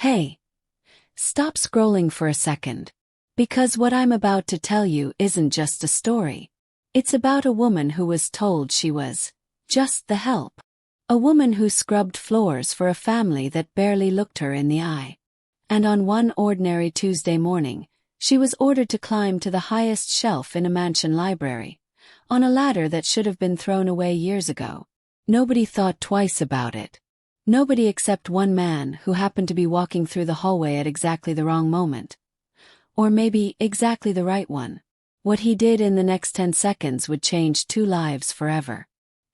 Hey, stop scrolling for a second. Because what I'm about to tell you isn't just a story. It's about a woman who was told she was just the help. A woman who scrubbed floors for a family that barely looked her in the eye. And on one ordinary Tuesday morning, she was ordered to climb to the highest shelf in a mansion library, on a ladder that should have been thrown away years ago. Nobody thought twice about it. Nobody except one man who happened to be walking through the hallway at exactly the wrong moment. Or maybe exactly the right one. What he did in the next 10 seconds would change 2 lives forever.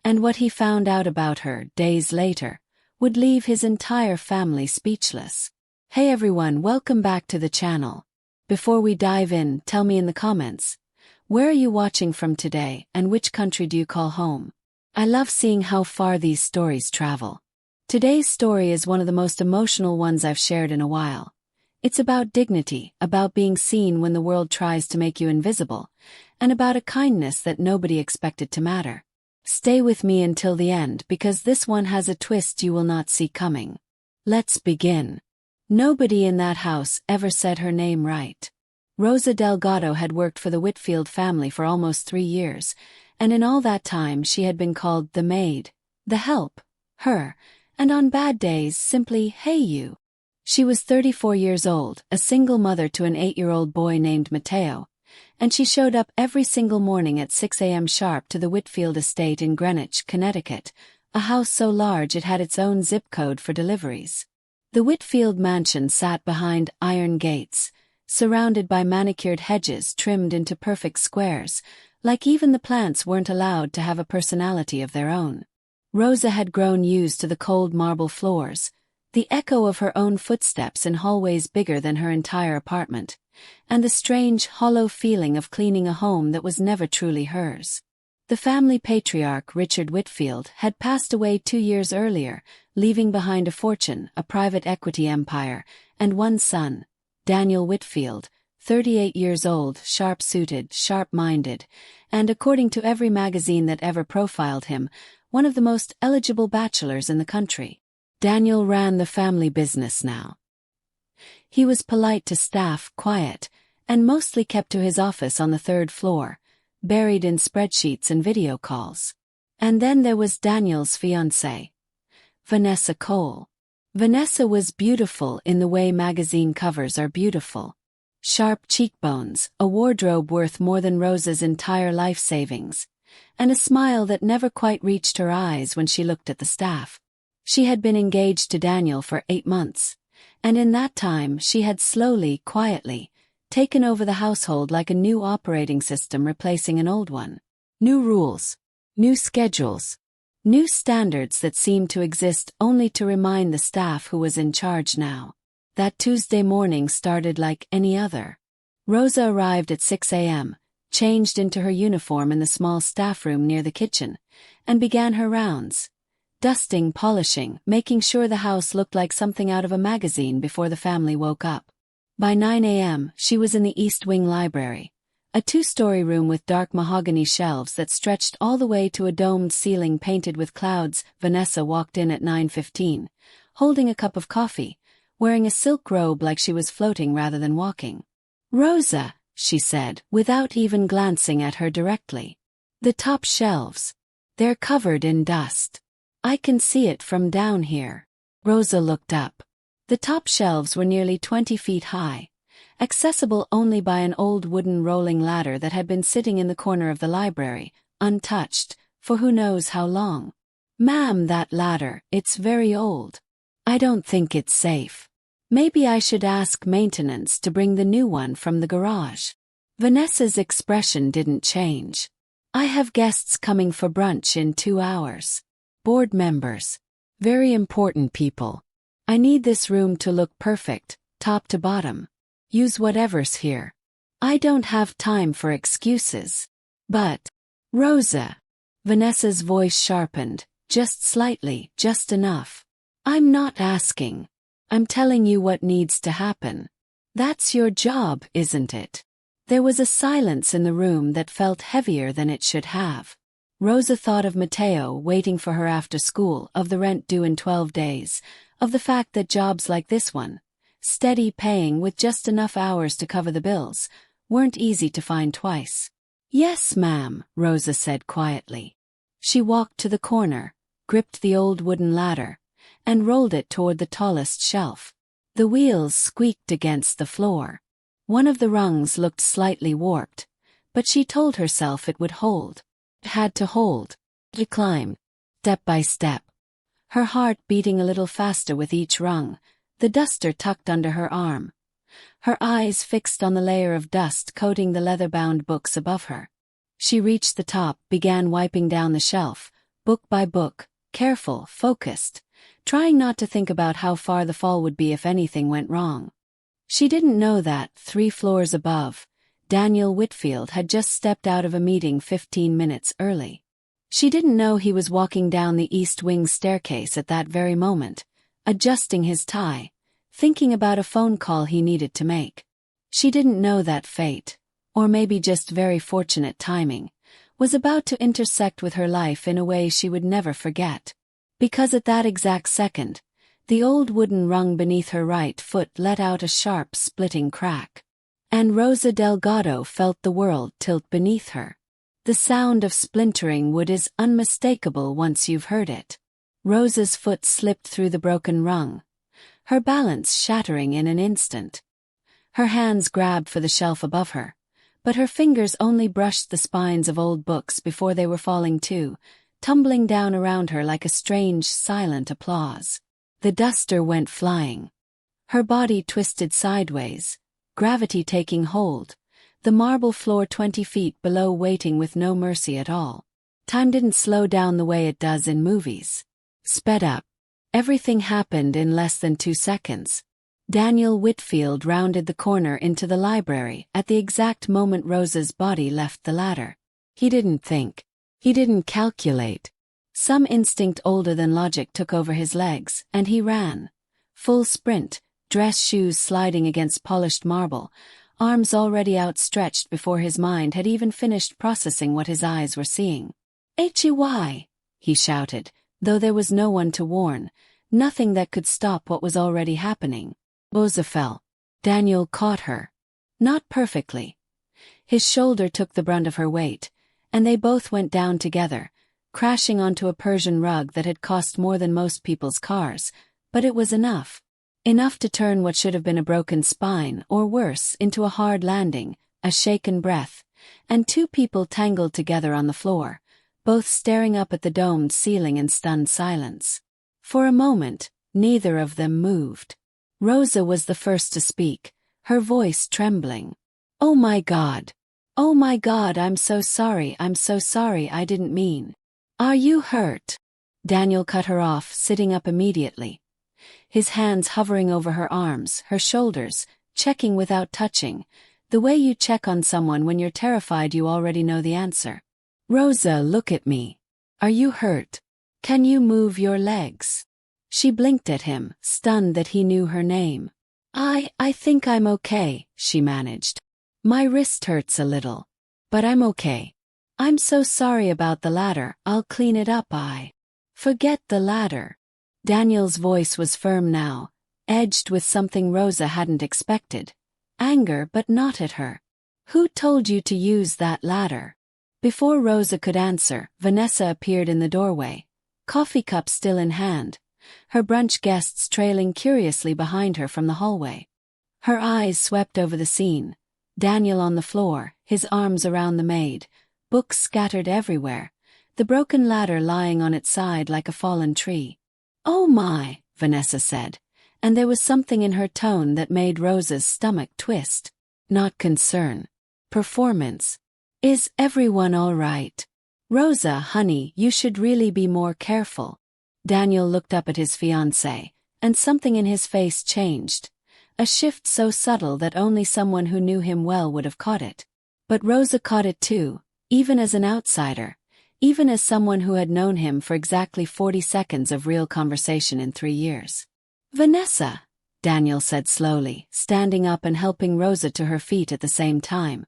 And what he found out about her days later would leave his entire family speechless. Hey everyone, welcome back to the channel. Before we dive in, tell me in the comments, where are you watching from today and which country do you call home? I love seeing how far these stories travel. Today's story is one of the most emotional ones I've shared in a while. It's about dignity, about being seen when the world tries to make you invisible, and about a kindness that nobody expected to matter. Stay with me until the end because this one has a twist you will not see coming. Let's begin. Nobody in that house ever said her name right. Rosa Delgado had worked for the Whitfield family for almost 3 years, and in all that time she had been called the maid, the help, her, and on bad days simply, hey you. She was 34 years old, a single mother to an 8-year-old boy named Mateo, and she showed up every single morning at 6 a.m. sharp to the Whitfield estate in Greenwich, Connecticut, a house so large it had its own zip code for deliveries. The Whitfield mansion sat behind iron gates, surrounded by manicured hedges trimmed into perfect squares, like even the plants weren't allowed to have a personality of their own. Rosa had grown used to the cold marble floors, the echo of her own footsteps in hallways bigger than her entire apartment, and the strange, hollow feeling of cleaning a home that was never truly hers. The family patriarch, Richard Whitfield, had passed away 2 years earlier, leaving behind a fortune, a private equity empire, and one son, Daniel Whitfield, 38 years old, sharp-suited, sharp-minded, and according to every magazine that ever profiled him, one of the most eligible bachelors in the country. Daniel ran the family business now. He was polite to staff, quiet, and mostly kept to his office on the 3rd floor, buried in spreadsheets and video calls. And then there was Daniel's fiancée, Vanessa Cole. Vanessa was beautiful in the way magazine covers are beautiful. Sharp cheekbones, a wardrobe worth more than Rosa's entire life savings, and a smile that never quite reached her eyes when she looked at the staff. She had been engaged to Daniel for 8 months, and in that time she had slowly, quietly, taken over the household like a new operating system replacing an old one. New rules, new schedules, new standards that seemed to exist only to remind the staff who was in charge now. That Tuesday morning started like any other. Rosa arrived at 6 a.m., changed into her uniform in the small staff room near the kitchen, and began her rounds. Dusting, polishing, making sure the house looked like something out of a magazine before the family woke up. By 9 a.m., she was in the East Wing Library, a 2-story room with dark mahogany shelves that stretched all the way to a domed ceiling painted with clouds. Vanessa walked in at 9:15, holding a cup of coffee, wearing a silk robe like she was floating rather than walking. "Rosa," she said, without even glancing at her directly. "The top shelves. They're covered in dust. I can see it from down here." Rosa looked up. The top shelves were nearly 20 feet high, accessible only by an old wooden rolling ladder that had been sitting in the corner of the library, untouched, for who knows how long. "Ma'am, that ladder, it's very old. I don't think it's safe. Maybe I should ask maintenance to bring the new one from the garage." Vanessa's expression didn't change. "I have guests coming for brunch in 2 hours. Board members. Very important people. I need this room to look perfect, top to bottom. Use whatever's here. I don't have time for excuses." "But, Rosa," Vanessa's voice sharpened, just slightly, just enough. "I'm not asking. I'm telling you what needs to happen. That's your job, isn't it?" There was a silence in the room that felt heavier than it should have. Rosa thought of Mateo waiting for her after school, of the rent due in 12 days, of the fact that jobs like this one, steady paying with just enough hours to cover the bills, weren't easy to find twice. "Yes, ma'am," Rosa said quietly. She walked to the corner, gripped the old wooden ladder, and rolled it toward the tallest shelf. The wheels squeaked against the floor. One of the rungs looked slightly warped, but she told herself it would hold. It had to hold. It climbed, step by step, her heart beating a little faster with each rung, the duster tucked under her arm. Her eyes fixed on the layer of dust coating the leather-bound books above her. She reached the top, began wiping down the shelf, book by book, careful, focused, trying not to think about how far the fall would be if anything went wrong. She didn't know that, 3 floors above, Daniel Whitfield had just stepped out of a meeting 15 minutes early. She didn't know he was walking down the East Wing staircase at that very moment, adjusting his tie, thinking about a phone call he needed to make. She didn't know that fate, or maybe just very fortunate timing, was about to intersect with her life in a way she would never forget. Because at that exact second, the old wooden rung beneath her right foot let out a sharp, splitting crack. And Rosa Delgado felt the world tilt beneath her. The sound of splintering wood is unmistakable once you've heard it. Rosa's foot slipped through the broken rung, her balance shattering in an instant. Her hands grabbed for the shelf above her, but her fingers only brushed the spines of old books before they were falling too, tumbling down around her like a strange, silent applause. The duster went flying. Her body twisted sideways, gravity taking hold, the marble floor 20 feet below waiting with no mercy at all. Time didn't slow down the way it does in movies. Sped up. Everything happened in less than 2 seconds. Daniel Whitfield rounded the corner into the library at the exact moment Rosa's body left the ladder. He didn't think. He didn't calculate. Some instinct older than logic took over his legs, and he ran. Full sprint, dress shoes sliding against polished marble, arms already outstretched before his mind had even finished processing what his eyes were seeing. "Hey, he shouted, though there was no one to warn, nothing that could stop what was already happening. Rosa fell. Daniel caught her. Not perfectly. His shoulder took the brunt of her weight, and they both went down together, crashing onto a Persian rug that had cost more than most people's cars, but it was enough. Enough to turn what should have been a broken spine, or worse, into a hard landing, a shaken breath, and 2 people tangled together on the floor, both staring up at the domed ceiling in stunned silence. For a moment, neither of them moved. Rosa was the first to speak, her voice trembling. "Oh my God. Oh my God, I'm so sorry, I didn't mean. Are you hurt?" Daniel cut her off, sitting up immediately, his hands hovering over her arms, her shoulders, checking without touching, the way you check on someone when you're terrified you already know the answer. "Rosa, look at me. Are you hurt? Can you move your legs?" She blinked at him, stunned that he knew her name. I think I'm okay," she managed. "My wrist hurts a little. But I'm okay. I'm so sorry about the ladder, I'll clean it up. Forget the ladder." Daniel's voice was firm now, edged with something Rosa hadn't expected. Anger, but not at her. "Who told you to use that ladder?" Before Rosa could answer, Vanessa appeared in the doorway, coffee cup still in hand, her brunch guests trailing curiously behind her from the hallway. Her eyes swept over the scene, Daniel on the floor, his arms around the maid, books scattered everywhere, the broken ladder lying on its side like a fallen tree. "Oh my," Vanessa said, and there was something in her tone that made Rosa's stomach twist. Not concern. Performance. "Is everyone all right?" "Rosa, honey, you should really be more careful." Daniel looked up at his fiancée, and something in his face changed. A shift so subtle that only someone who knew him well would have caught it. But Rosa caught it too, even as an outsider, even as someone who had known him for exactly 40 seconds of real conversation in 3 years. "Vanessa," Daniel said slowly, standing up and helping Rosa to her feet at the same time,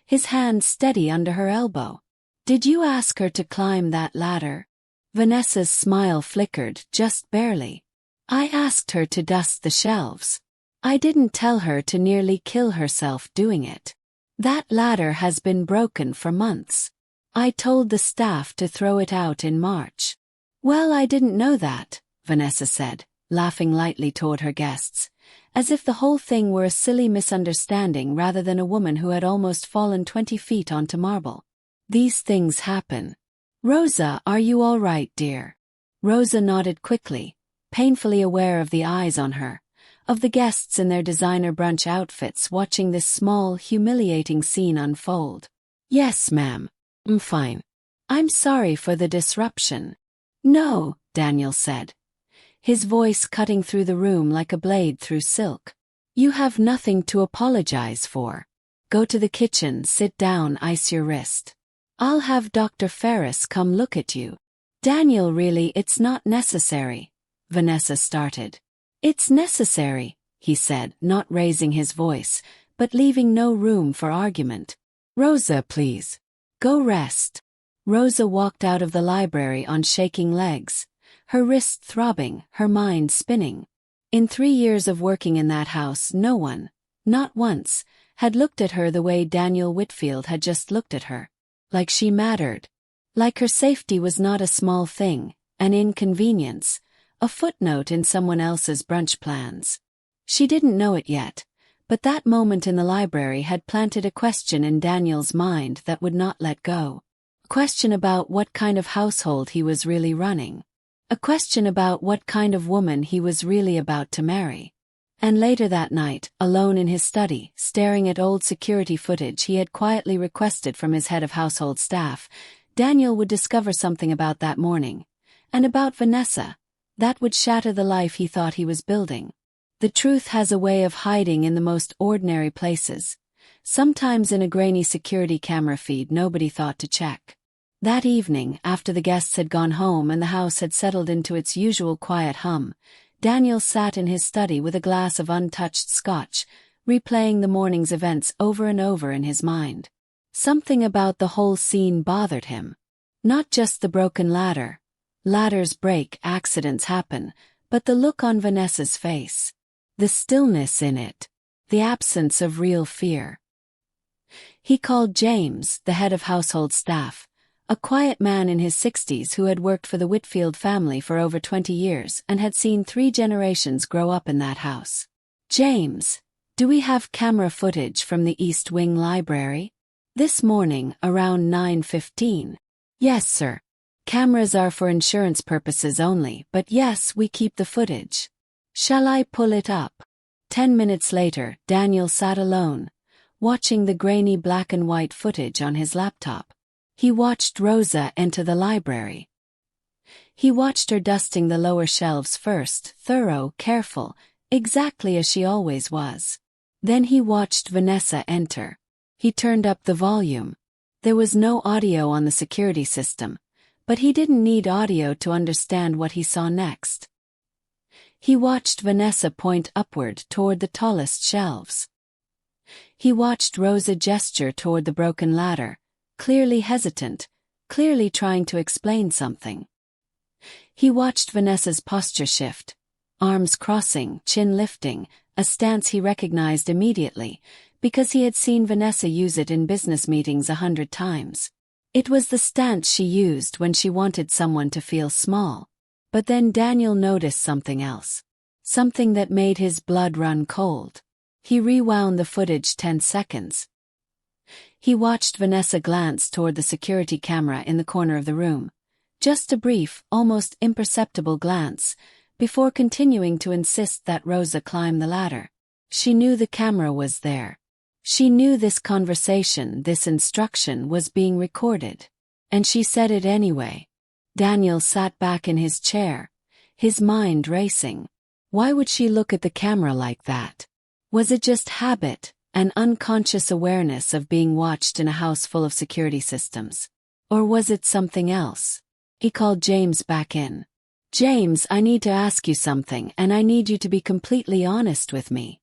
his hand steady under her elbow. "Did you ask her to climb that ladder?" Vanessa's smile flickered, just barely. "I asked her to dust the shelves." I didn't tell her to nearly kill herself doing it. That ladder has been broken for months. I told the staff to throw it out in March. Well, I didn't know that, Vanessa said, laughing lightly toward her guests, as if the whole thing were a silly misunderstanding rather than a woman who had almost fallen 20 feet onto marble. These things happen. Rosa, are you all right, dear? Rosa nodded quickly, painfully aware of the eyes on her, of the guests in their designer brunch outfits watching this small, humiliating scene unfold. Yes, ma'am. I'm fine. I'm sorry for the disruption. No, Daniel said, his voice cutting through the room like a blade through silk. You have nothing to apologize for. Go to the kitchen, sit down, ice your wrist. I'll have Dr. Ferris come look at you. Daniel, really, it's not necessary, Vanessa started. It's necessary, he said, not raising his voice, but leaving no room for argument. Rosa, please. Go rest. Rosa walked out of the library on shaking legs, her wrist throbbing, her mind spinning. In 3 years of working in that house, no one, not once, had looked at her the way Daniel Whitfield had just looked at her. Like she mattered. Like her safety was not a small thing, an inconvenience, a footnote in someone else's brunch plans. She didn't know it yet, but that moment in the library had planted a question in Daniel's mind that would not let go. A question about what kind of household he was really running. A question about what kind of woman he was really about to marry. And later that night, alone in his study, staring at old security footage he had quietly requested from his head of household staff, Daniel would discover something about that morning, and about Vanessa, that would shatter the life he thought he was building. The truth has a way of hiding in the most ordinary places, sometimes in a grainy security camera feed nobody thought to check. That evening, after the guests had gone home and the house had settled into its usual quiet hum, Daniel sat in his study with a glass of untouched scotch, replaying the morning's events over and over in his mind. Something about the whole scene bothered him. Not just the broken ladder. Ladders break, accidents happen, but the look on Vanessa's face. The stillness in it. The absence of real fear. He called James, the head of household staff, a quiet man in his 60s who had worked for the Whitfield family for over 20 years and had seen 3 generations grow up in that house. James, do we have camera footage from the East Wing library? This morning, around 9:15. Yes, sir. Cameras are for insurance purposes only, but yes, we keep the footage. Shall I pull it up? 10 minutes later, Daniel sat alone, watching the grainy black and white footage on his laptop. He watched Rosa enter the library. He watched her dusting the lower shelves first, thorough, careful, exactly as she always was. Then he watched Vanessa enter. He turned up the volume. There was no audio on the security system, but he didn't need audio to understand what he saw next. He watched Vanessa point upward toward the tallest shelves. He watched Rosa gesture toward the broken ladder, clearly hesitant, clearly trying to explain something. He watched Vanessa's posture shift, arms crossing, chin lifting, a stance he recognized immediately, because he had seen Vanessa use it in business meetings 100 times. It was the stance she used when she wanted someone to feel small. But then Daniel noticed something else. Something that made his blood run cold. He rewound the footage 10 seconds. He watched Vanessa glance toward the security camera in the corner of the room. Just a brief, almost imperceptible glance, before continuing to insist that Rosa climb the ladder. She knew the camera was there. She knew this conversation, this instruction was being recorded. And she said it anyway. Daniel sat back in his chair, his mind racing. Why would she look at the camera like that? Was it just habit, an unconscious awareness of being watched in a house full of security systems? Or was it something else? He called James back in. James, I need to ask you something, and I need you to be completely honest with me.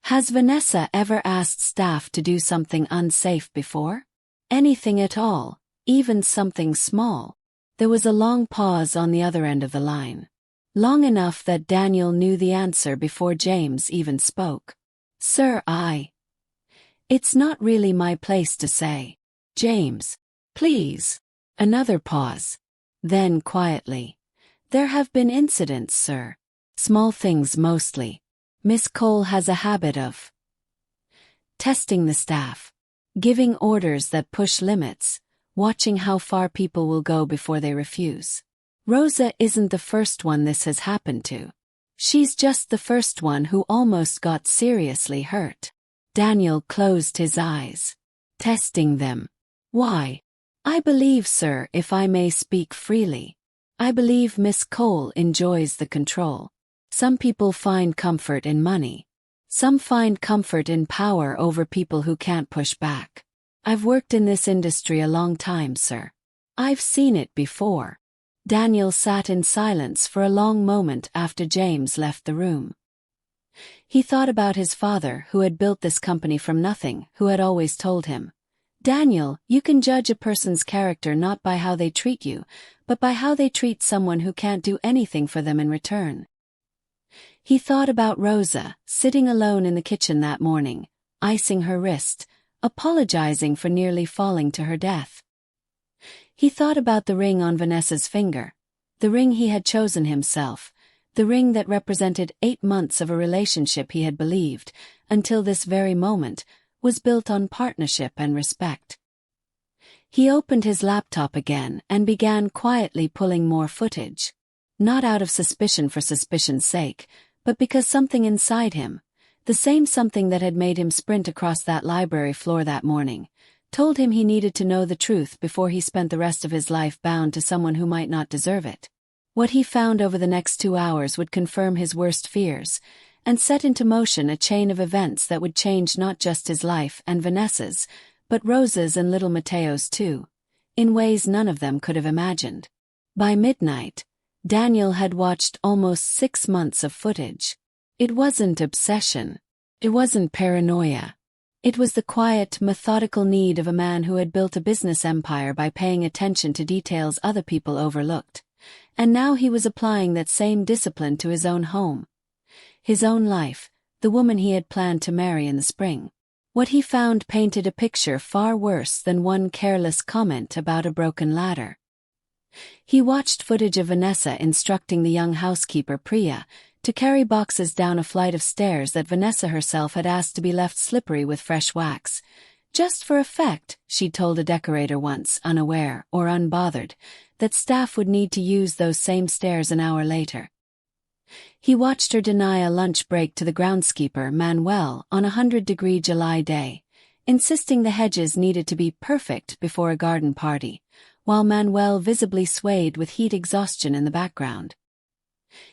Has Vanessa ever asked staff to do something unsafe before? Anything at all, even something small? There was a long pause on the other end of the line. long enough that Daniel knew the answer before James even spoke. "Sir, It's not really my place to say." "James, please." Another pause. Then quietly. "There have been incidents, sir. Small things mostly. Miss Cole has a habit of testing the staff, giving orders that push limits, watching how far people will go before they refuse. Rosa isn't the first one this has happened to. She's just the first one who almost got seriously hurt." Daniel closed his eyes. "Testing them. Why?" "I believe, sir, if I may speak freely, I believe Miss Cole enjoys the control. Some people find comfort in money. Some find comfort in power over people who can't push back. I've worked in this industry a long time, sir. I've seen it before." Daniel sat in silence for a long moment after James left the room. He thought about his father, who had built this company from nothing, who had always told him, "Daniel, you can judge a person's character not by how they treat you, but by how they treat someone who can't do anything for them in return." He thought about Rosa, sitting alone in the kitchen that morning, icing her wrist, apologizing for nearly falling to her death. He thought about the ring on Vanessa's finger, the ring he had chosen himself, the ring that represented 8 months of a relationship he had believed, until this very moment, was built on partnership and respect. He opened his laptop again and began quietly pulling more footage. Not out of suspicion for suspicion's sake, but because something inside him, the same something that had made him sprint across that library floor that morning, told him he needed to know the truth before he spent the rest of his life bound to someone who might not deserve it. What he found over the next 2 hours would confirm his worst fears, and set into motion a chain of events that would change not just his life and Vanessa's, but Rosa's and little Mateo's too, in ways none of them could have imagined. By midnight, Daniel had watched almost 6 months of footage. It wasn't obsession. It wasn't paranoia. It was the quiet, methodical need of a man who had built a business empire by paying attention to details other people overlooked. And now he was applying that same discipline to his own home, his own life, the woman he had planned to marry in the spring. What he found painted a picture far worse than one careless comment about a broken ladder. He watched footage of Vanessa instructing the young housekeeper Priya to carry boxes down a flight of stairs that Vanessa herself had asked to be left slippery with fresh wax. Just for effect, she'd told a decorator once, unaware or unbothered, that staff would need to use those same stairs an hour later. He watched her deny a lunch break to the groundskeeper Manuel on a 100-degree July day, insisting the hedges needed to be perfect before a garden party, while Manuel visibly swayed with heat exhaustion in the background.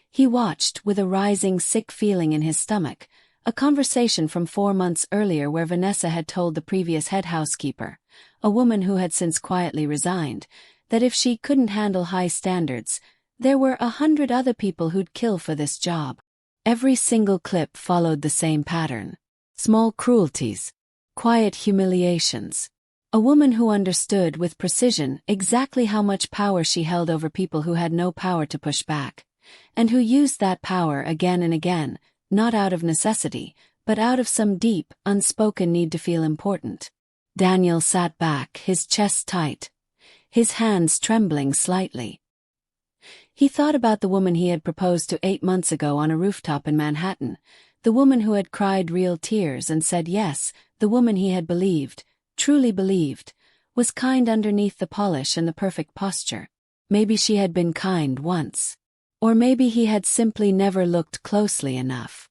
He watched, with a rising sick feeling in his stomach, a conversation from 4 months earlier where Vanessa had told the previous head housekeeper, a woman who had since quietly resigned, that if she couldn't handle high standards, there were 100 other people who'd kill for this job. Every single clip followed the same pattern. Small cruelties, quiet humiliations. A woman who understood with precision exactly how much power she held over people who had no power to push back, and who used that power again and again, not out of necessity, but out of some deep, unspoken need to feel important. Daniel sat back, his chest tight, his hands trembling slightly. He thought about the woman he had proposed to 8 months ago on a rooftop in Manhattan, the woman who had cried real tears and said yes, the woman he had believed, truly believed, was kind underneath the polish and the perfect posture. Maybe she had been kind once. Or maybe he had simply never looked closely enough.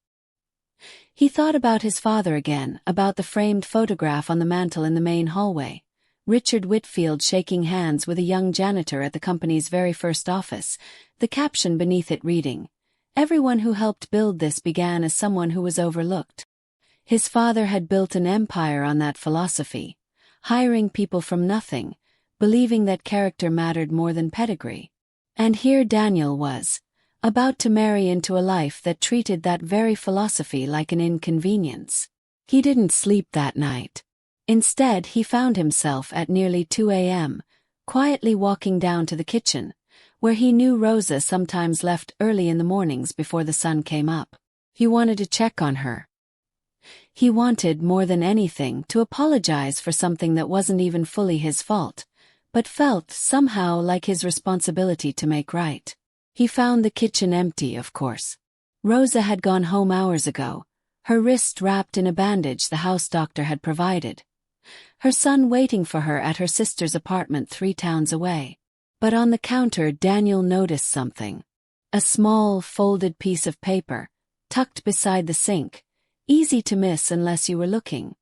He thought about his father again, about the framed photograph on the mantel in the main hallway. Richard Whitfield shaking hands with a young janitor at the company's very first office, the caption beneath it reading, "Everyone who helped build this began as someone who was overlooked." His father had built an empire on that philosophy, hiring people from nothing, believing that character mattered more than pedigree. And here Daniel was, about to marry into a life that treated that very philosophy like an inconvenience. He didn't sleep that night. Instead, he found himself at nearly 2 a.m., quietly walking down to the kitchen, where he knew Rosa sometimes left early in the mornings before the sun came up. He wanted to check on her. He wanted, more than anything, to apologize for something that wasn't even fully his fault, but felt somehow like his responsibility to make right. He found the kitchen empty, of course. Rosa had gone home hours ago, her wrist wrapped in a bandage the house doctor had provided. Her son waiting for her at her sister's apartment 3 towns away. But on the counter Daniel noticed something. A small, folded piece of paper, tucked beside the sink, easy to miss unless you were looking.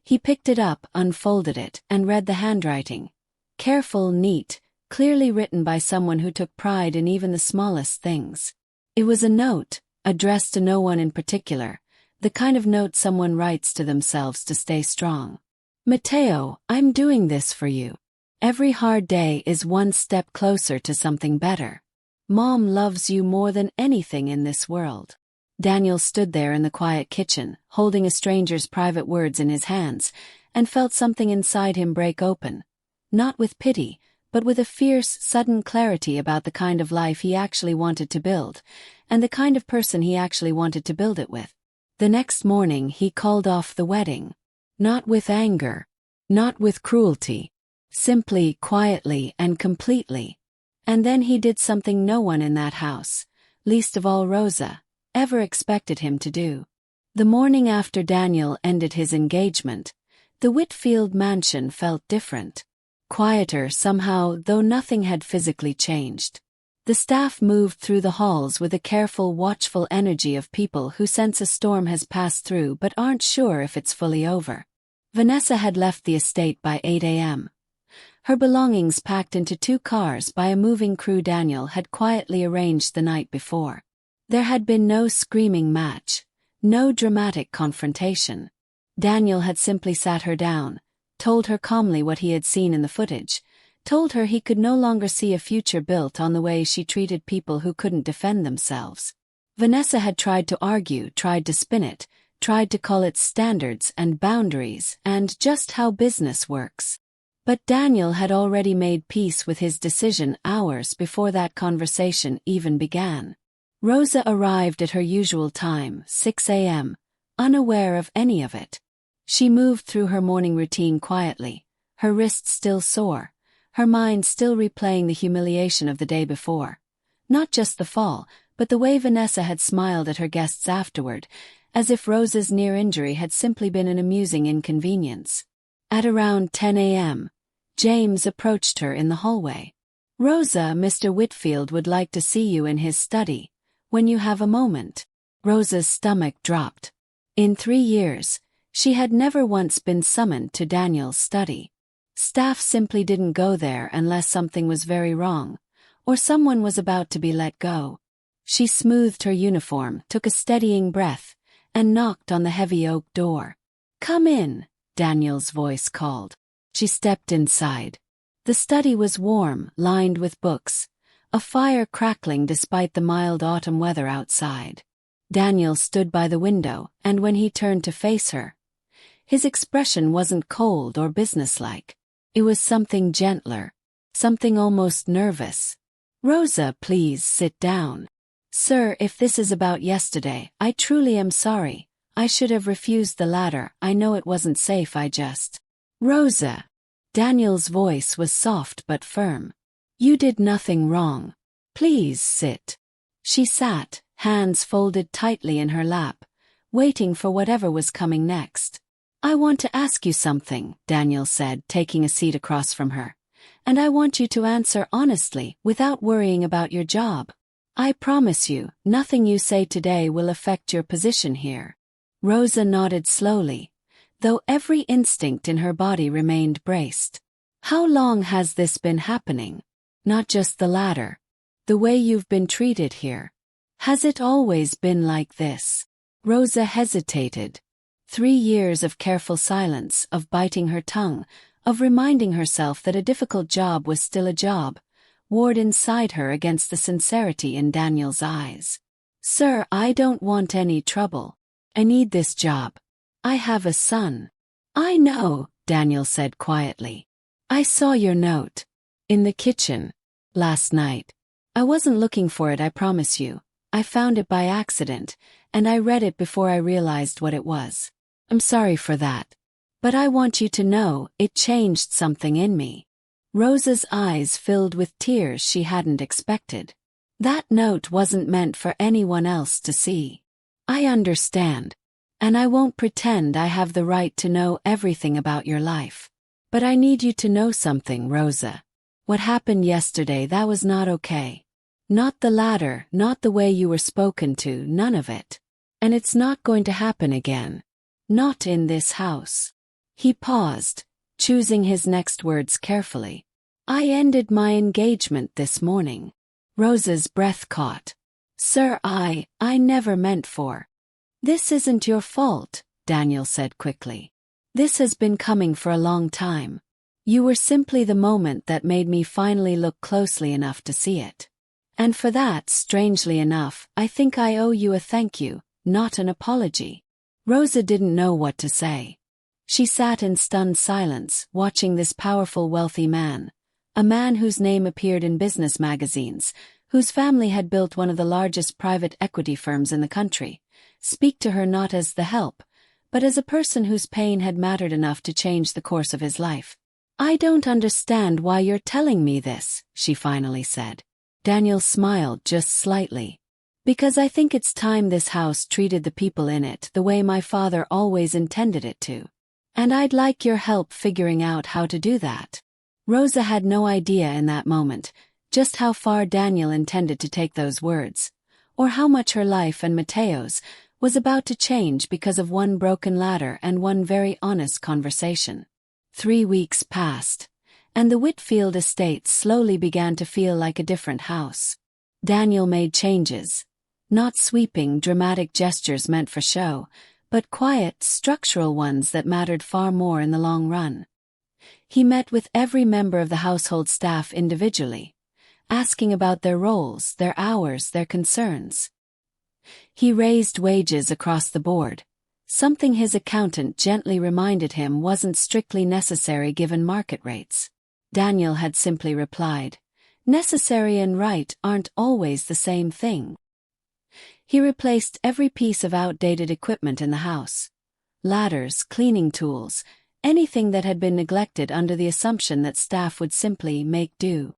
He picked it up, unfolded it, and read the handwriting. Careful, neat, clearly written by someone who took pride in even the smallest things. It was a note, addressed to no one in particular, the kind of note someone writes to themselves to stay strong. Matteo, I'm doing this for you. Every hard day is one step closer to something better. Mom loves you more than anything in this world. Daniel stood there in the quiet kitchen, holding a stranger's private words in his hands, and felt something inside him break open. Not with pity, but with a fierce, sudden clarity about the kind of life he actually wanted to build, and the kind of person he actually wanted to build it with. The next morning he called off the wedding. Not with anger. Not with cruelty. Simply, quietly, and completely. And then he did something no one in that house, least of all Rosa, ever expected him to do. The morning after Daniel ended his engagement, the Whitfield mansion felt different. Quieter somehow, though nothing had physically changed. The staff moved through the halls with a careful, watchful energy of people who sense a storm has passed through but aren't sure if it's fully over. Vanessa had left the estate by 8 a.m. Her belongings packed into 2 cars by a moving crew Daniel had quietly arranged the night before. There had been no screaming match, no dramatic confrontation. Daniel had simply sat her down, told her calmly what he had seen in the footage, told her he could no longer see a future built on the way she treated people who couldn't defend themselves. Vanessa had tried to argue, tried to spin it, tried to call it standards and boundaries and just how business works. But Daniel had already made peace with his decision hours before that conversation even began. Rosa arrived at her usual time, 6 a.m., unaware of any of it. She moved through her morning routine quietly, her wrists still sore, her mind still replaying the humiliation of the day before. Not just the fall, but the way Vanessa had smiled at her guests afterward, as if Rosa's near injury had simply been an amusing inconvenience. At around 10 a.m., James approached her in the hallway. "Rosa, Mr. Whitfield would like to see you in his study, when you have a moment." Rosa's stomach dropped. In 3 years, she had never once been summoned to Daniel's study. Staff simply didn't go there unless something was very wrong, or someone was about to be let go. She smoothed her uniform, took a steadying breath, and knocked on the heavy oak door. "Come in," Daniel's voice called. She stepped inside. The study was warm, lined with books, a fire crackling despite the mild autumn weather outside. Daniel stood by the window, and when he turned to face her, his expression wasn't cold or businesslike. It was something gentler, something almost nervous. "Rosa, please sit down." "Sir, if this is about yesterday, I truly am sorry. I should have refused the latter. I know it wasn't safe, I just—" "Rosa." Daniel's voice was soft but firm. "You did nothing wrong. Please sit." She sat, hands folded tightly in her lap, waiting for whatever was coming next. "I want to ask you something," Daniel said, taking a seat across from her. "And I want you to answer honestly, without worrying about your job. I promise you, nothing you say today will affect your position here." Rosa nodded slowly, though every instinct in her body remained braced. "How long has this been happening? Not just the latter. The way you've been treated here. Has it always been like this?" Rosa hesitated. 3 years of careful silence, of biting her tongue, of reminding herself that a difficult job was still a job, warred inside her against the sincerity in Daniel's eyes. "Sir, I don't want any trouble. I need this job. I have a son." "I know," Daniel said quietly. "I saw your note. In the kitchen. Last night. I wasn't looking for it, I promise you. I found it by accident, and I read it before I realized what it was. I'm sorry for that. But I want you to know, it changed something in me. Rosa's eyes filled with tears she hadn't expected. That note wasn't meant for anyone else to see. I understand. And I won't pretend I have the right to know everything about your life. But I need you to know something, Rosa. What happened yesterday, that was not okay. Not the latter, not the way you were spoken to, none of it. And it's not going to happen again. Not in this house. He paused, choosing his next words carefully. I ended my engagement this morning. Rosa's breath caught. Sir, I never meant for. This isn't your fault, Daniel said quickly. This has been coming for a long time. You were simply the moment that made me finally look closely enough to see it. And for that, strangely enough, I think I owe you a thank you, not an apology. Rosa didn't know what to say. She sat in stunned silence, watching this powerful, wealthy man, a man whose name appeared in business magazines, whose family had built one of the largest private equity firms in the country, speak to her not as the help, but as a person whose pain had mattered enough to change the course of his life. I don't understand why you're telling me this, she finally said. Daniel smiled just slightly. Because I think it's time this house treated the people in it the way my father always intended it to. And I'd like your help figuring out how to do that. Rosa had no idea in that moment just how far Daniel intended to take those words, or how much her life and Mateo's was about to change because of one broken ladder and one very honest conversation. 3 weeks passed, and the Whitfield estate slowly began to feel like a different house. Daniel made changes. Not sweeping, dramatic gestures meant for show, but quiet, structural ones that mattered far more in the long run. He met with every member of the household staff individually, asking about their roles, their hours, their concerns. He raised wages across the board, something his accountant gently reminded him wasn't strictly necessary given market rates. Daniel had simply replied, necessary and right aren't always the same thing. He replaced every piece of outdated equipment in the house. Ladders, cleaning tools, anything that had been neglected under the assumption that staff would simply make do.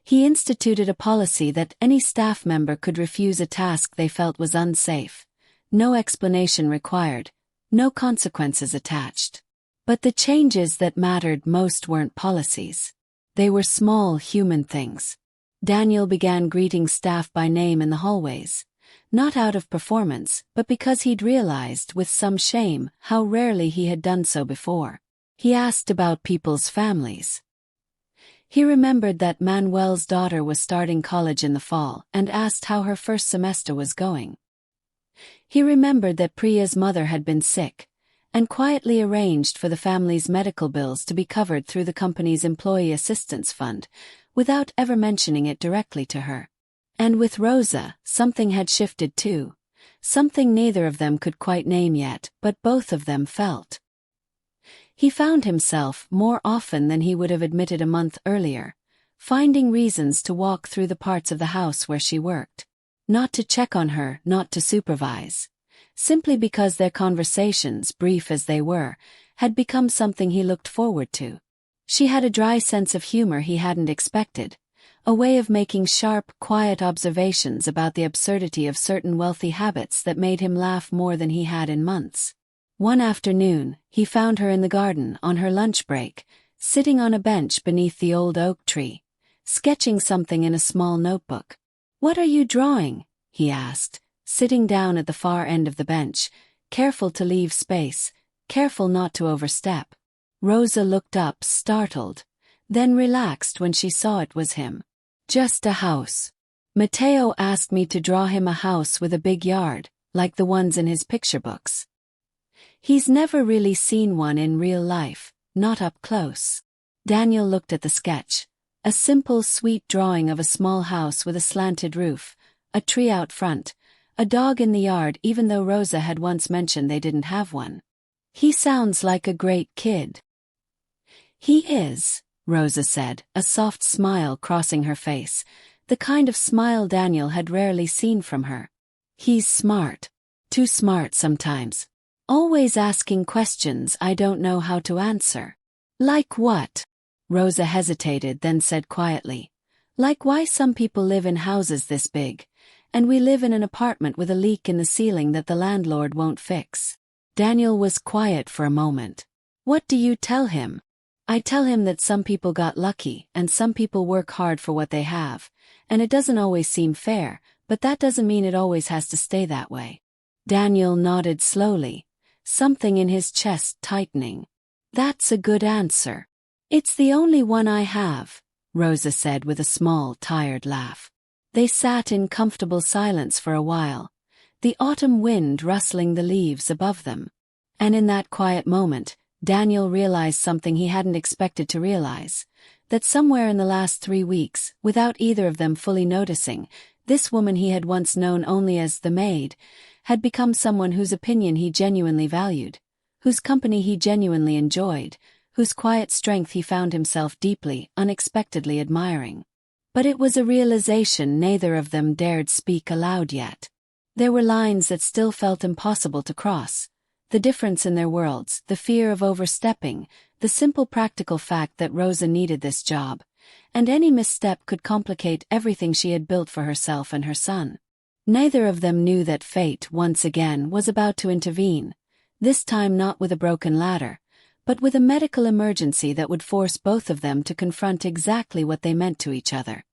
He instituted a policy that any staff member could refuse a task they felt was unsafe. No explanation required, no consequences attached. But the changes that mattered most weren't policies. They were small human things. Daniel began greeting staff by name in the hallways, not out of performance, but because he'd realized, with some shame, how rarely he had done so before. He asked about people's families. He remembered that Manuel's daughter was starting college in the fall and asked how her first semester was going. He remembered that Priya's mother had been sick, and quietly arranged for the family's medical bills to be covered through the company's employee assistance fund, without ever mentioning it directly to her. And with Rosa, something had shifted too, something neither of them could quite name yet, but both of them felt. He found himself, more often than he would have admitted a month earlier, finding reasons to walk through the parts of the house where she worked. Not to check on her, not to supervise. Simply because their conversations, brief as they were, had become something he looked forward to. She had a dry sense of humor he hadn't expected, a way of making sharp, quiet observations about the absurdity of certain wealthy habits that made him laugh more than he had in months. One afternoon, he found her in the garden on her lunch break, sitting on a bench beneath the old oak tree, sketching something in a small notebook. "What are you drawing?" he asked, sitting down at the far end of the bench, careful to leave space, careful not to overstep. Rosa looked up, startled, then relaxed when she saw it was him. "Just a house. Mateo asked me to draw him a house with a big yard, like the ones in his picture books. He's never really seen one in real life, not up close." Daniel looked at the sketch, a simple, sweet drawing of a small house with a slanted roof, a tree out front, a dog in the yard, even though Rosa had once mentioned they didn't have one. "He sounds like a great kid." "He is," Rosa said, a soft smile crossing her face, the kind of smile Daniel had rarely seen from her. He's smart. Too smart sometimes. Always asking questions I don't know how to answer. Like what? Rosa hesitated, then said quietly. Like why some people live in houses this big, and we live in an apartment with a leak in the ceiling that the landlord won't fix. Daniel was quiet for a moment. What do you tell him? I tell him that some people got lucky and some people work hard for what they have, and it doesn't always seem fair, but that doesn't mean it always has to stay that way. Daniel nodded slowly, something in his chest tightening. That's a good answer. It's the only one I have, Rosa said with a small, tired laugh. They sat in comfortable silence for a while, the autumn wind rustling the leaves above them. And in that quiet moment, Daniel realized something he hadn't expected to realize, that somewhere in the last 3 weeks, without either of them fully noticing, this woman he had once known only as the Maid, had become someone whose opinion he genuinely valued, whose company he genuinely enjoyed, whose quiet strength he found himself deeply, unexpectedly admiring. But it was a realization neither of them dared speak aloud yet. There were lines that still felt impossible to cross. The difference in their worlds, the fear of overstepping, the simple practical fact that Rosa needed this job, and any misstep could complicate everything she had built for herself and her son. Neither of them knew that fate, once again, was about to intervene, this time not with a broken ladder, but with a medical emergency that would force both of them to confront exactly what they meant to each other.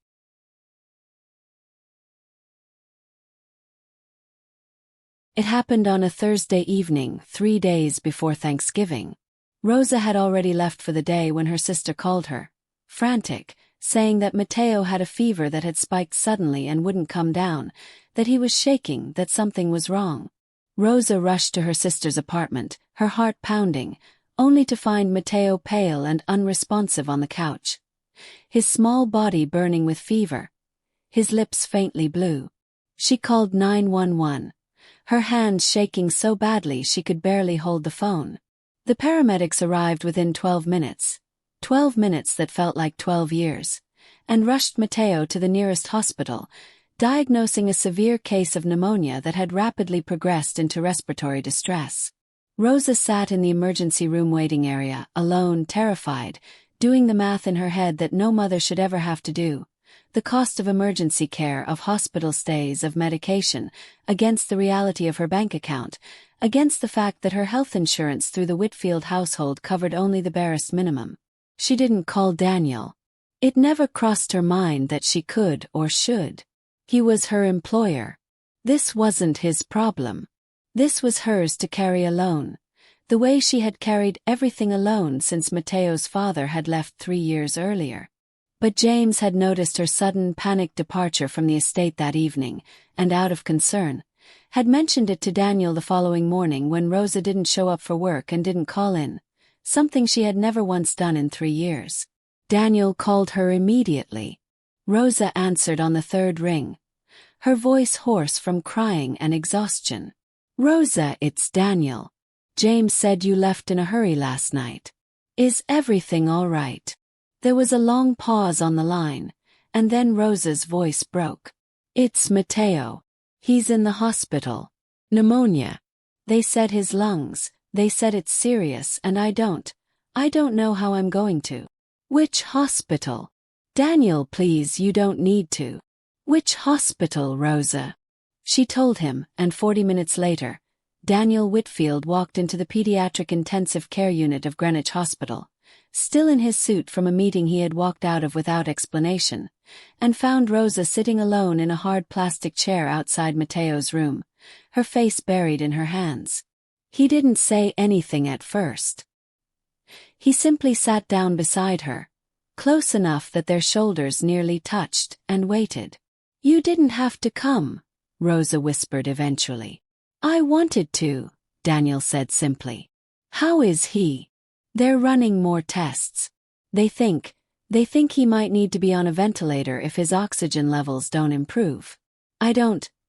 It happened on a Thursday evening, 3 days before Thanksgiving. Rosa had already left for the day when her sister called her, frantic, saying that Matteo had a fever that had spiked suddenly and wouldn't come down, that he was shaking, that something was wrong. Rosa rushed to her sister's apartment, her heart pounding, only to find Matteo pale and unresponsive on the couch. His small body burning with fever. His lips faintly blue. She called 911. Her hands shaking so badly she could barely hold the phone. The paramedics arrived within 12 minutes. 12 minutes that felt like 12 years, and rushed Matteo to the nearest hospital, diagnosing a severe case of pneumonia that had rapidly progressed into respiratory distress. Rosa sat in the emergency room waiting area, alone, terrified, doing the math in her head that no mother should ever have to do. The cost of emergency care, of hospital stays, of medication, against the reality of her bank account, against the fact that her health insurance through the Whitfield household covered only the barest minimum. She didn't call Daniel. It never crossed her mind that she could or should. He was her employer. This wasn't his problem. This was hers to carry alone, the way she had carried everything alone since Matteo's father had left 3 years earlier. But James had noticed her sudden, panicked departure from the estate that evening, and out of concern, had mentioned it to Daniel the following morning when Rosa didn't show up for work and didn't call in, something she had never once done in 3 years. Daniel called her immediately. Rosa answered on the 3rd ring, her voice hoarse from crying and exhaustion. Rosa, it's Daniel. James said you left in a hurry last night. Is everything all right? There was a long pause on the line, and then Rosa's voice broke. It's Matteo. He's in the hospital. Pneumonia. They said his lungs, they said it's serious, and I don't know how I'm going to. Which hospital? Daniel, please, you don't need to. Which hospital, Rosa? She told him, and 40 minutes later, Daniel Whitfield walked into the pediatric intensive care unit of Greenwich Hospital, still in his suit from a meeting he had walked out of without explanation, and found Rosa sitting alone in a hard plastic chair outside Matteo's room, her face buried in her hands. He didn't say anything at first. He simply sat down beside her, close enough that their shoulders nearly touched, and waited. You didn't have to come, Rosa whispered eventually. I wanted to, Daniel said simply. How is he? They're running more tests. They think he might need to be on a ventilator if his oxygen levels don't improve.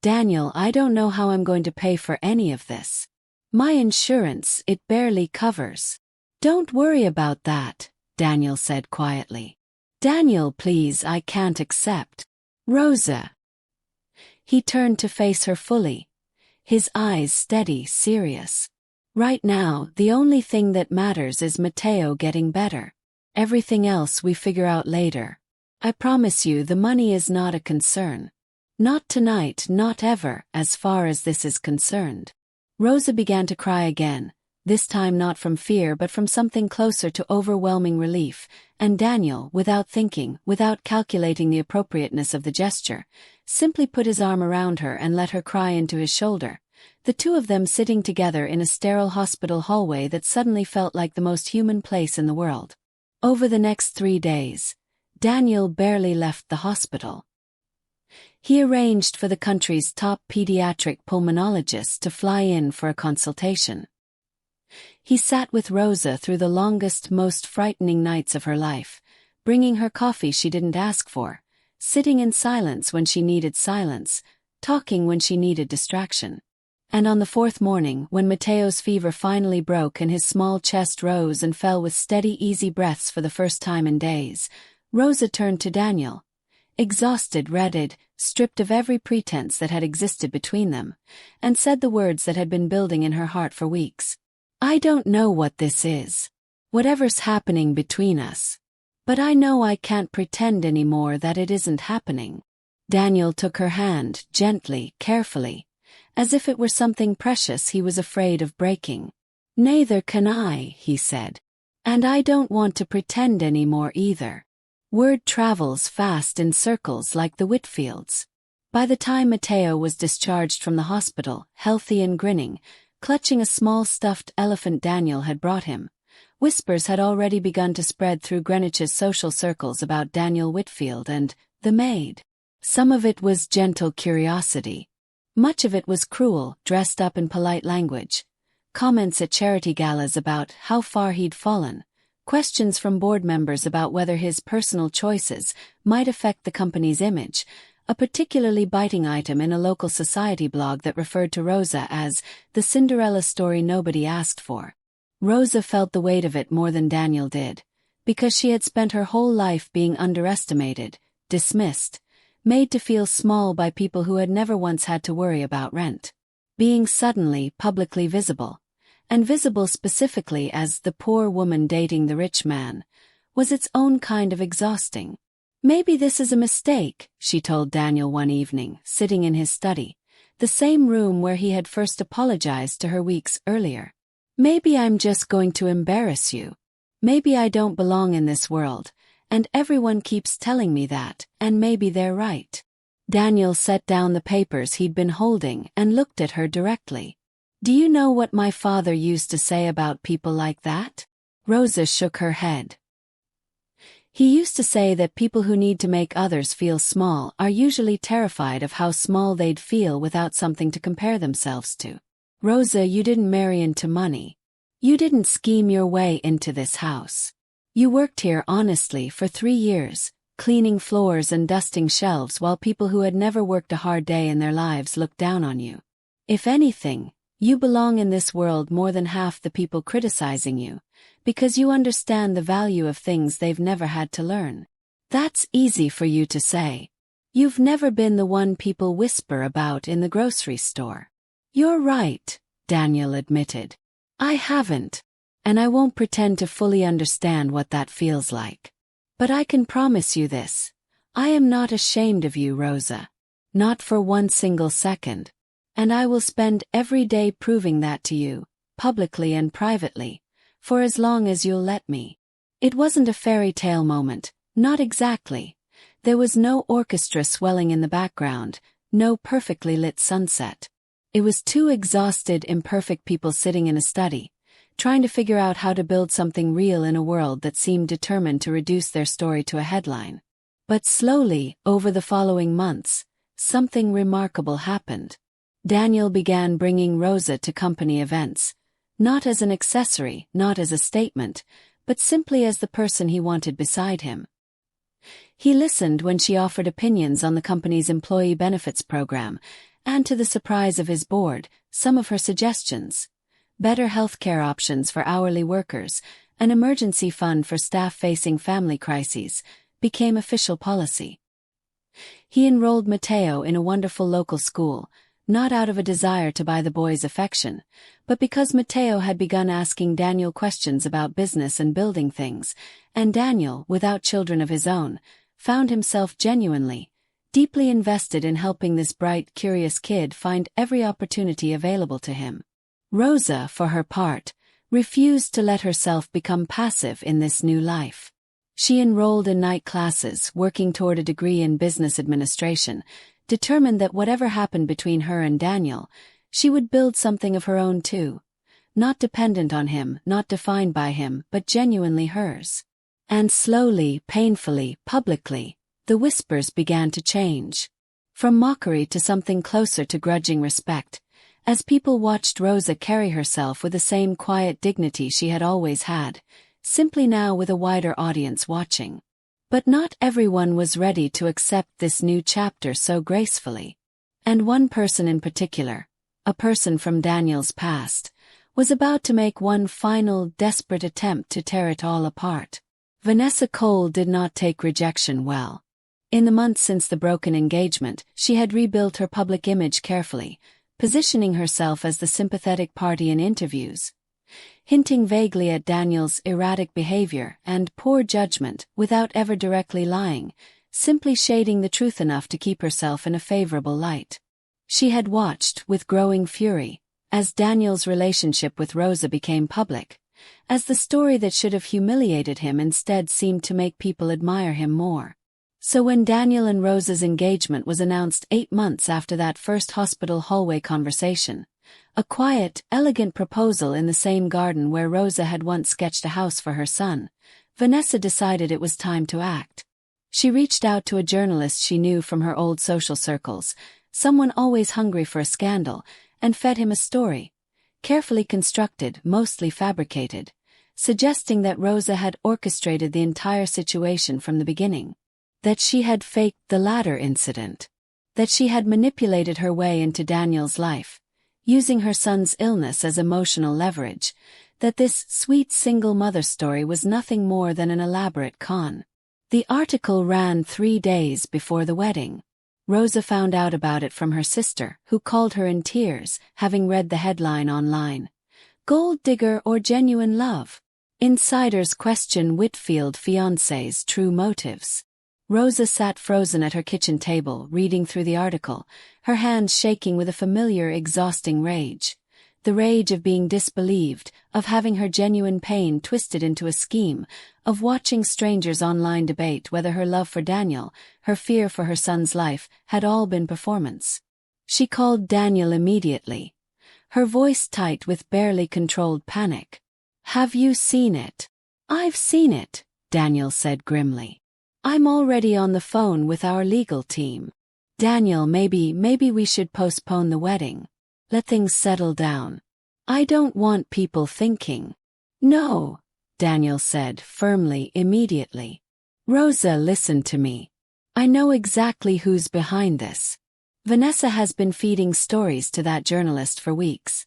Daniel, I don't know how I'm going to pay for any of this. My insurance, it barely covers. Don't worry about that, Daniel said quietly. Daniel, please, I can't accept. Rosa. He turned to face her fully, his eyes steady, serious. Right now, the only thing that matters is Matteo getting better. Everything else we figure out later. I promise you the money is not a concern. Not tonight, not ever, as far as this is concerned. Rosa began to cry again, this time not from fear but from something closer to overwhelming relief, and Daniel, without thinking, without calculating the appropriateness of the gesture, simply put his arm around her and let her cry into his shoulder, the two of them sitting together in a sterile hospital hallway that suddenly felt like the most human place in the world. Over the next 3 days, Daniel barely left the hospital. He arranged for the country's top pediatric pulmonologist to fly in for a consultation. He sat with Rosa through the longest, most frightening nights of her life, bringing her coffee she didn't ask for, sitting in silence when she needed silence, talking when she needed distraction. And on the 4th morning, when Matteo's fever finally broke and his small chest rose and fell with steady, easy breaths for the first time in days, Rosa turned to Daniel, exhausted, reddened, stripped of every pretense that had existed between them, and said the words that had been building in her heart for weeks. I don't know what this is, whatever's happening between us, but I know I can't pretend anymore that it isn't happening. Daniel took her hand, gently, carefully, as if it were something precious he was afraid of breaking. Neither can I, he said. And I don't want to pretend anymore either. Word travels fast in circles like the Whitfields. By the time Matteo was discharged from the hospital, healthy and grinning, clutching a small stuffed elephant Daniel had brought him, whispers had already begun to spread through Greenwich's social circles about Daniel Whitfield and the Maid. Some of it was gentle curiosity. Much of it was cruel, dressed up in polite language. Comments at charity galas about how far he'd fallen. Questions from board members about whether his personal choices might affect the company's image. A particularly biting item in a local society blog that referred to Rosa as the Cinderella story nobody asked for. Rosa felt the weight of it more than Daniel did, because she had spent her whole life being underestimated, dismissed, made to feel small by people who had never once had to worry about rent. Being suddenly publicly visible, and visible specifically as the poor woman dating the rich man, was its own kind of exhausting. Maybe this is a mistake, she told Daniel one evening, sitting in his study, the same room where he had first apologized to her weeks earlier. Maybe I'm just going to embarrass you. Maybe I don't belong in this world, and everyone keeps telling me that, and maybe they're right. Daniel set down the papers he'd been holding and looked at her directly. Do you know what my father used to say about people like that? Rosa shook her head. He used to say that people who need to make others feel small are usually terrified of how small they'd feel without something to compare themselves to. Rosa, you didn't marry into money. You didn't scheme your way into this house. You worked here honestly for 3 years, cleaning floors and dusting shelves while people who had never worked a hard day in their lives looked down on you. If anything, you belong in this world more than half the people criticizing you, because you understand the value of things they've never had to learn. That's easy for you to say. You've never been the one people whisper about in the grocery store. You're right, Daniel admitted. I haven't, and I won't pretend to fully understand what that feels like. But I can promise you this. I am not ashamed of you, Rosa. Not for one single second. And I will spend every day proving that to you, publicly and privately, for as long as you'll let me. It wasn't a fairy tale moment, not exactly. There was no orchestra swelling in the background, no perfectly lit sunset. It was 2 exhausted, imperfect people sitting in a study, trying to figure out how to build something real in a world that seemed determined to reduce their story to a headline. But slowly, over the following months, something remarkable happened. Daniel began bringing Rosa to company events, not as an accessory, not as a statement, but simply as the person he wanted beside him. He listened when she offered opinions on the company's employee benefits program, and to the surprise of his board, some of her suggestions, better healthcare options for hourly workers, an emergency fund for staff facing family crises, became official policy. He enrolled Matteo in a wonderful local school, not out of a desire to buy the boy's affection, but because Matteo had begun asking Daniel questions about business and building things, and Daniel, without children of his own, found himself genuinely, deeply invested in helping this bright, curious kid find every opportunity available to him. Rosa, for her part, refused to let herself become passive in this new life. She enrolled in night classes, working toward a degree in business administration, determined that whatever happened between her and Daniel, she would build something of her own too. Not dependent on him, not defined by him, but genuinely hers. And slowly, painfully, publicly, the whispers began to change. From mockery to something closer to grudging respect, as people watched Rosa carry herself with the same quiet dignity she had always had, simply now with a wider audience watching. But not everyone was ready to accept this new chapter so gracefully. And one person in particular, a person from Daniel's past, was about to make one final, desperate attempt to tear it all apart. Vanessa Cole did not take rejection well. In the months since the broken engagement, she had rebuilt her public image carefully, positioning herself as the sympathetic party in interviews, hinting vaguely at Daniel's erratic behavior and poor judgment without ever directly lying, simply shading the truth enough to keep herself in a favorable light. She had watched, with growing fury, as Daniel's relationship with Rosa became public, as the story that should have humiliated him instead seemed to make people admire him more. So when Daniel and Rosa's engagement was announced 8 months after that first hospital hallway conversation, a quiet, elegant proposal in the same garden where Rosa had once sketched a house for her son, Vanessa decided it was time to act. She reached out to a journalist she knew from her old social circles, someone always hungry for a scandal, and fed him a story, carefully constructed, mostly fabricated, suggesting that Rosa had orchestrated the entire situation from the beginning. That she had faked the latter incident. That she had manipulated her way into Daniel's life, using her son's illness as emotional leverage. That this sweet single mother story was nothing more than an elaborate con. The article ran 3 days before the wedding. Rosa found out about it from her sister, who called her in tears, having read the headline online. Gold digger or genuine love? Insiders question Whitfield fiancé's true motives. Rosa sat frozen at her kitchen table, reading through the article, her hands shaking with a familiar, exhausting rage. The rage of being disbelieved, of having her genuine pain twisted into a scheme, of watching strangers online debate whether her love for Daniel, her fear for her son's life, had all been performance. She called Daniel immediately, her voice tight with barely controlled panic. "Have you seen it?" "I've seen it," Daniel said grimly. "I'm already on the phone with our legal team. Daniel, maybe we should postpone the wedding. Let things settle down. I don't want people thinking." "No," Daniel said firmly, immediately. "Rosa, listen to me. I know exactly who's behind this. Vanessa has been feeding stories to that journalist for weeks.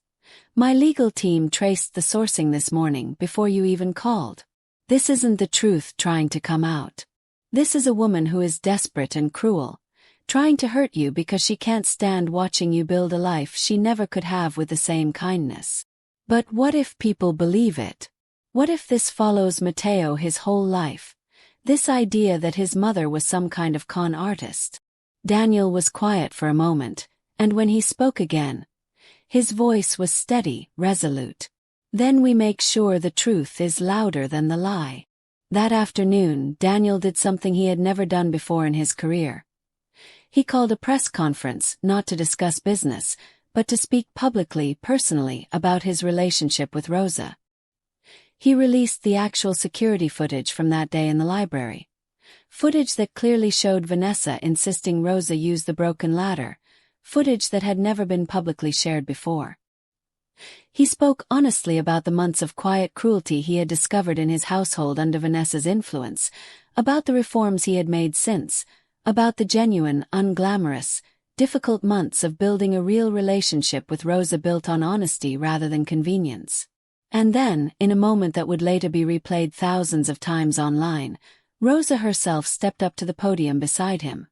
My legal team traced the sourcing this morning before you even called. This isn't the truth trying to come out. This is a woman who is desperate and cruel, trying to hurt you because she can't stand watching you build a life she never could have with the same kindness. But what if people believe it? What if this follows Matteo his whole life? This idea that his mother was some kind of con artist?" Daniel was quiet for a moment, and when he spoke again, his voice was steady, resolute. "Then we make sure the truth is louder than the lie." That afternoon, Daniel did something he had never done before in his career. He called a press conference, not to discuss business, but to speak publicly, personally, about his relationship with Rosa. He released the actual security footage from that day in the library. Footage that clearly showed Vanessa insisting Rosa use the broken ladder, footage that had never been publicly shared before. He spoke honestly about the months of quiet cruelty he had discovered in his household under Vanessa's influence, about the reforms he had made since, about the genuine, unglamorous, difficult months of building a real relationship with Rosa built on honesty rather than convenience. And then, in a moment that would later be replayed thousands of times online, Rosa herself stepped up to the podium beside him.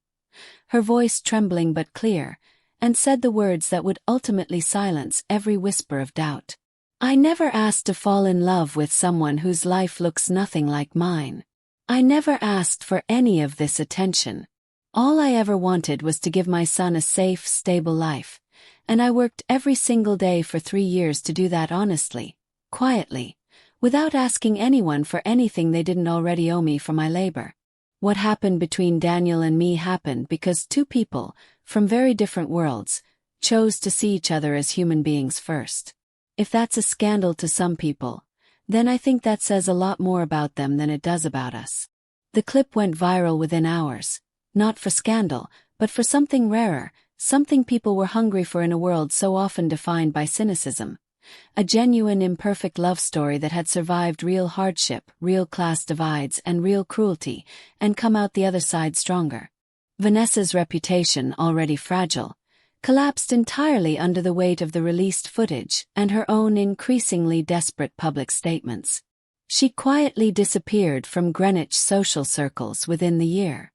Her voice trembling but clear, and said the words that would ultimately silence every whisper of doubt. "I never asked to fall in love with someone whose life looks nothing like mine. I never asked for any of this attention. All I ever wanted was to give my son a safe, stable life, and I worked every single day for 3 years to do that honestly, quietly, without asking anyone for anything they didn't already owe me for my labor. What happened between Daniel and me happened because two people, from very different worlds, chose to see each other as human beings first. If that's a scandal to some people, then I think that says a lot more about them than it does about us." The clip went viral within hours, not for scandal, but for something rarer, something people were hungry for in a world so often defined by cynicism. A genuine imperfect love story that had survived real hardship, real class divides, and real cruelty, and come out the other side stronger. Vanessa's reputation, already fragile, collapsed entirely under the weight of the released footage and her own increasingly desperate public statements. She quietly disappeared from Greenwich social circles within the year.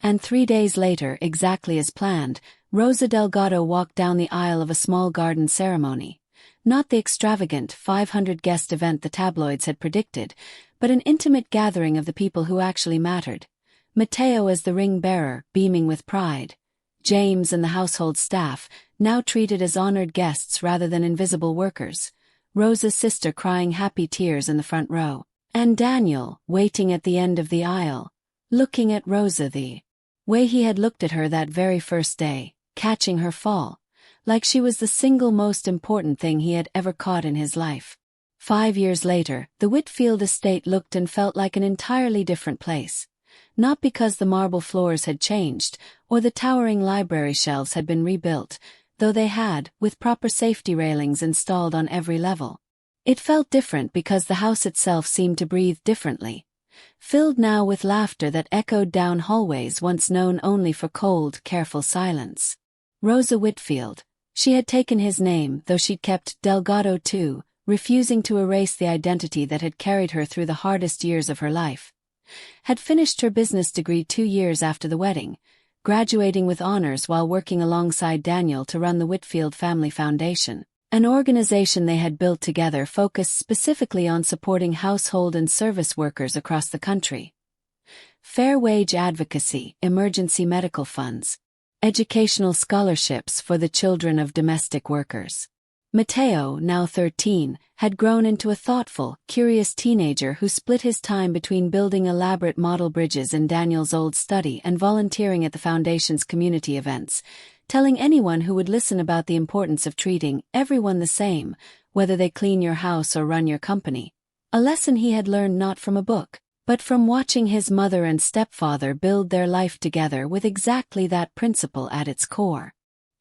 And 3 days later, exactly as planned, Rosa Delgado walked down the aisle of a small garden ceremony. Not the extravagant 500-guest event the tabloids had predicted, but an intimate gathering of the people who actually mattered. Mateo as the ring-bearer, beaming with pride. James and the household staff, now treated as honored guests rather than invisible workers. Rosa's sister crying happy tears in the front row. And Daniel, waiting at the end of the aisle, looking at Rosa the way he had looked at her that very first day, catching her fall, like she was the single most important thing he had ever caught in his life. 5 years later, the Whitfield estate looked and felt like an entirely different place. Not because the marble floors had changed, or the towering library shelves had been rebuilt, though they had, with proper safety railings installed on every level. It felt different because the house itself seemed to breathe differently, filled now with laughter that echoed down hallways once known only for cold, careful silence. Rosa Whitfield. She had taken his name, though she'd kept Delgado too, refusing to erase the identity that had carried her through the hardest years of her life. Had finished her business degree 2 years after the wedding, graduating with honors while working alongside Daniel to run the Whitfield Family Foundation, an organization they had built together focused specifically on supporting household and service workers across the country. Fair wage advocacy, emergency medical funds, educational scholarships for the children of domestic workers. Mateo, now 13, had grown into a thoughtful, curious teenager who split his time between building elaborate model bridges in Daniel's old study and volunteering at the foundation's community events, telling anyone who would listen about the importance of treating everyone the same, whether they clean your house or run your company. A lesson he had learned not from a book, but from watching his mother and stepfather build their life together with exactly that principle at its core.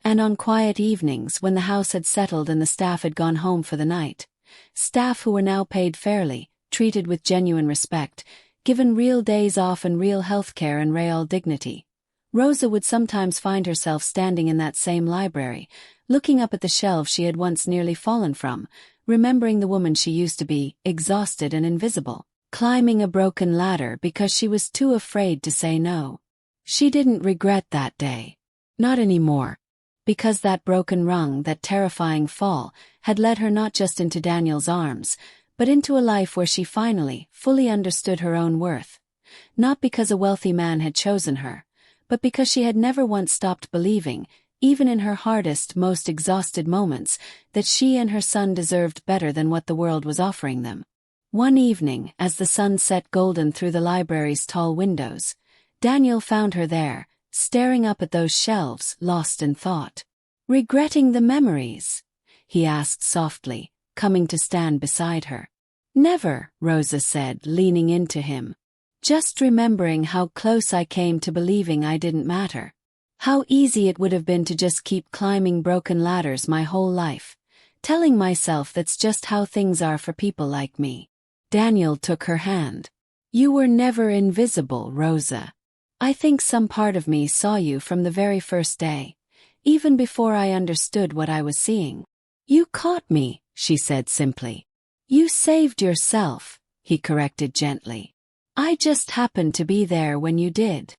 And on quiet evenings when the house had settled and the staff had gone home for the night, staff who were now paid fairly, treated with genuine respect, given real days off and real health care and real dignity, Rosa would sometimes find herself standing in that same library, looking up at the shelves she had once nearly fallen from, remembering the woman she used to be, exhausted and invisible, climbing a broken ladder because she was too afraid to say no. She didn't regret that day. Not anymore. Because that broken rung, that terrifying fall, had led her not just into Daniel's arms, but into a life where she finally, fully understood her own worth. Not because a wealthy man had chosen her, but because she had never once stopped believing, even in her hardest, most exhausted moments, that she and her son deserved better than what the world was offering them. One evening, as the sun set golden through the library's tall windows, Daniel found her there, staring up at those shelves, lost in thought. "Regretting the memories?" he asked softly, coming to stand beside her. "Never," Rosa said, leaning into him. "Just remembering how close I came to believing I didn't matter. How easy it would have been to just keep climbing broken ladders my whole life, telling myself that's just how things are for people like me." Daniel took her hand. "You were never invisible, Rosa. I think some part of me saw you from the very first day. even before I understood what I was seeing. You caught me, she said simply. You saved yourself, he corrected gently. I just happened to be there when you did.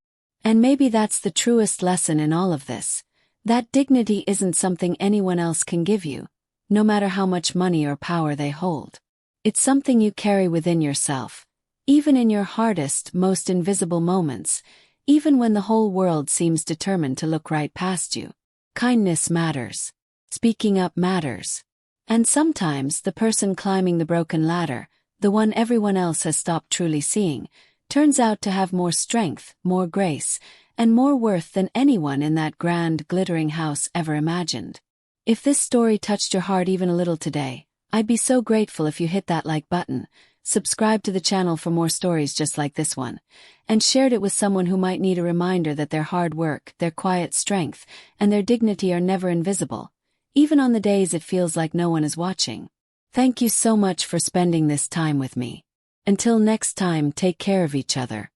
And maybe that's the truest lesson in all of this. That dignity isn't something anyone else can give you, no matter how much money or power they hold. It's something you carry within yourself, even in your hardest, most invisible moments, even when the whole world seems determined to look right past you. Kindness matters. Speaking up matters. And sometimes the person climbing the broken ladder, the one everyone else has stopped truly seeing, turns out to have more strength, more grace, and more worth than anyone in that grand, glittering house ever imagined. If this story touched your heart even a little today, I'd be so grateful if you hit that like button, subscribe to the channel for more stories just like this one, and shared it with someone who might need a reminder that their hard work, their quiet strength, and their dignity are never invisible, even on the days it feels like no one is watching. Thank you so much for spending this time with me. Until next time, take care of each other.